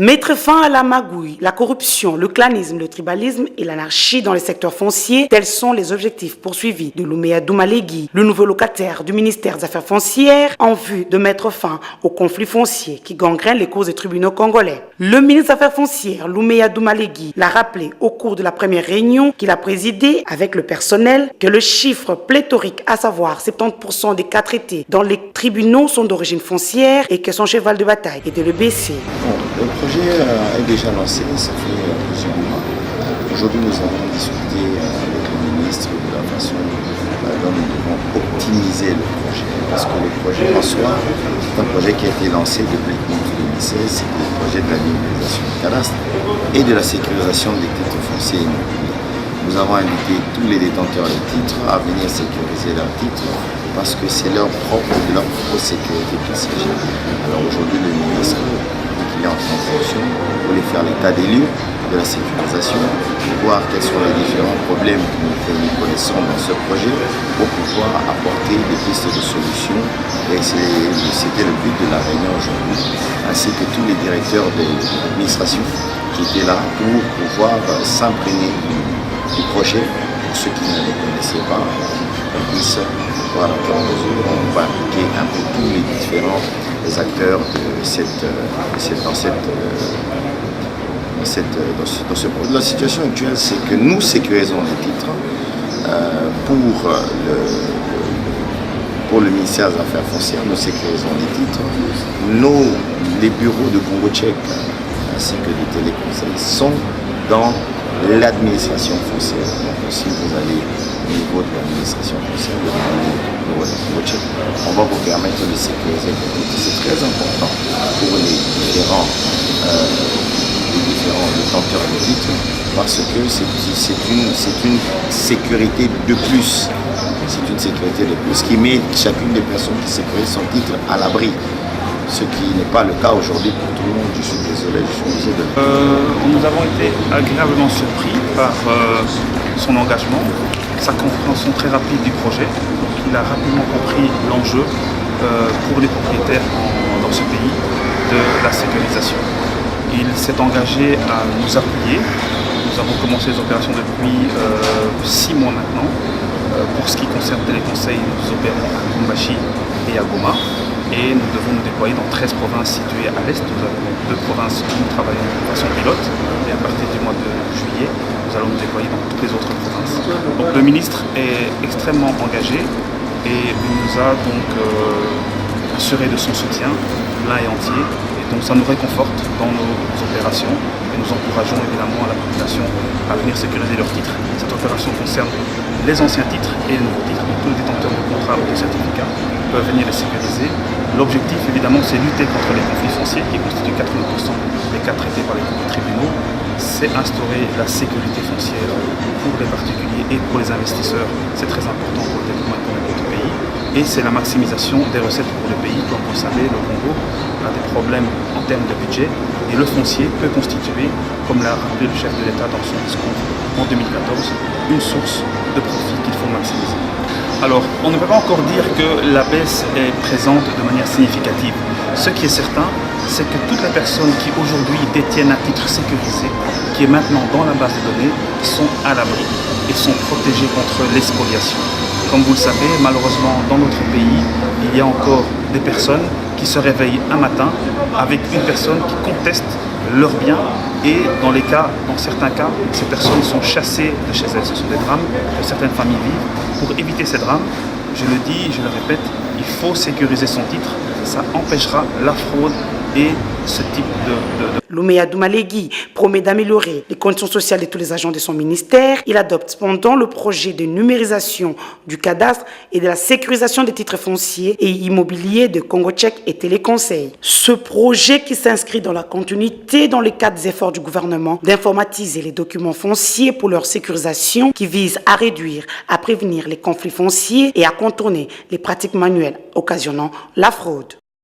Mettre fin à la magouille, la corruption, le clanisme, le tribalisme et l'anarchie dans les secteurs fonciers, tels sont les objectifs poursuivis de Louméa Doumalegui, le nouveau locataire du ministère des Affaires foncières, en vue de mettre fin aux conflits fonciers qui gangrènent les causes des tribunaux congolais. Le ministre des Affaires foncières, Louméa Doumalegui, l'a rappelé au cours de la première réunion qu'il a présidée avec le personnel que le chiffre pléthorique, à savoir 70% des cas traités dans les tribunaux sont d'origine foncière et que son cheval de bataille est de le baisser. Le projet est déjà lancé, ça fait plusieurs mois. Aujourd'hui, nous avons discuté avec le ministre de la façon dont nous devons optimiser le projet. Parce que le projet en soi, c'est un projet qui a été lancé depuis 2016, c'est le projet de la numérisation du cadastre et de la sécurisation des titres fonciers immobiliers. Nous avons invité tous les détenteurs de titres à venir sécuriser leurs titres parce que c'est leur propre sécurité qu'il s'agit. Alors aujourd'hui, le ministre est en fonction pour les faire l'état des lieux de la sécurisation, voir quels sont les différents problèmes que nous connaissons dans ce projet pour pouvoir apporter des pistes de solutions. Et c'était le but de la réunion aujourd'hui, ainsi que tous les directeurs de l'administration qui étaient là pour pouvoir s'imprégner du projet. Pour ceux qui ne le connaissaient pas, on puisse voir dans quelle mesure on va impliquer un peu tous les différents acteurs dans ce projet. La situation actuelle, c'est que nous sécurisons les titres pour le ministère des Affaires foncières, nous sécurisons les titres. Les bureaux de Congo Tchèque ainsi que les téléconseils sont dans l'administration foncière. Donc si vous allez au niveau de l'administration foncière, on va vous permettre de sécuriser les titres. C'est très important pour les différents détenteurs de titres parce que c'est une sécurité de plus. C'est une sécurité de plus qui met chacune des personnes qui sécurisent son titre à l'abri. Ce qui n'est pas le cas aujourd'hui pour tout le monde. Je suis désolé, je suis obligé de le dire. Nous avons été agréablement surpris par son engagement, sa compréhension très rapide du projet. Il a rapidement compris l'enjeu pour les propriétaires dans ce pays de la sécurisation. Il s'est engagé à nous appuyer. Nous avons commencé les opérations depuis 6 mois maintenant. Pour ce qui concerne Téléconseil, nous opérons à Kumbashi et à Goma. Et nous devons nous déployer dans 13 provinces situées à l'est. Nous avons 2 provinces où nous travaillons de façon pilote. Et à partir du mois de juillet, nous allons nous déployer dans toutes les autres provinces. Donc le ministre est extrêmement engagé et nous a donc assuré de son soutien plein et entier. Et donc ça nous réconforte dans nos opérations et nous encourageons évidemment la population à venir sécuriser leurs titres. Cette opération concerne les anciens titres et les nouveaux titres. Donc tous les détenteurs de contrats ou de certificats peuvent venir les sécuriser. L'objectif évidemment c'est lutter contre les conflits fonciers qui constituent 80% des cas traités par les tribunaux. C'est instaurer la sécurité foncière pour les particuliers et pour les investisseurs. C'est très important pour le développement économique du pays. Et c'est la maximisation des recettes pour le pays. Comme vous le savez, le Congo a des problèmes en termes de budget et le foncier peut constituer, comme l'a rappelé le chef de l'État dans son discours en 2014, une source de profit qu'il faut maximiser. Alors, on ne peut pas encore dire que la baisse est présente de manière significative. Ce qui est certain, c'est que toutes les personnes qui aujourd'hui détiennent un titre sécurisé, qui est maintenant dans la base de données, sont à l'abri et sont protégées contre l'espoliation. Comme vous le savez, malheureusement, dans notre pays, il y a encore des personnes qui se réveillent un matin avec une personne qui conteste leurs biens et dans certains cas, ces personnes sont chassées de chez elles. Ce sont des drames que certaines familles vivent. Pour éviter ces drames, je le dis, je le répète, il faut sécuriser son titre. Ça empêchera la fraude et ce type de... Louméa Doumalegui promet d'améliorer les conditions sociales de tous les agents de son ministère. Il adopte cependant le projet de numérisation du cadastre et de la sécurisation des titres fonciers et immobiliers de Congo Tchèque et Téléconseil. Ce projet qui s'inscrit dans la continuité dans le cadre des efforts du gouvernement d'informatiser les documents fonciers pour leur sécurisation qui vise à réduire, à prévenir les conflits fonciers et à contourner les pratiques manuelles occasionnant la fraude.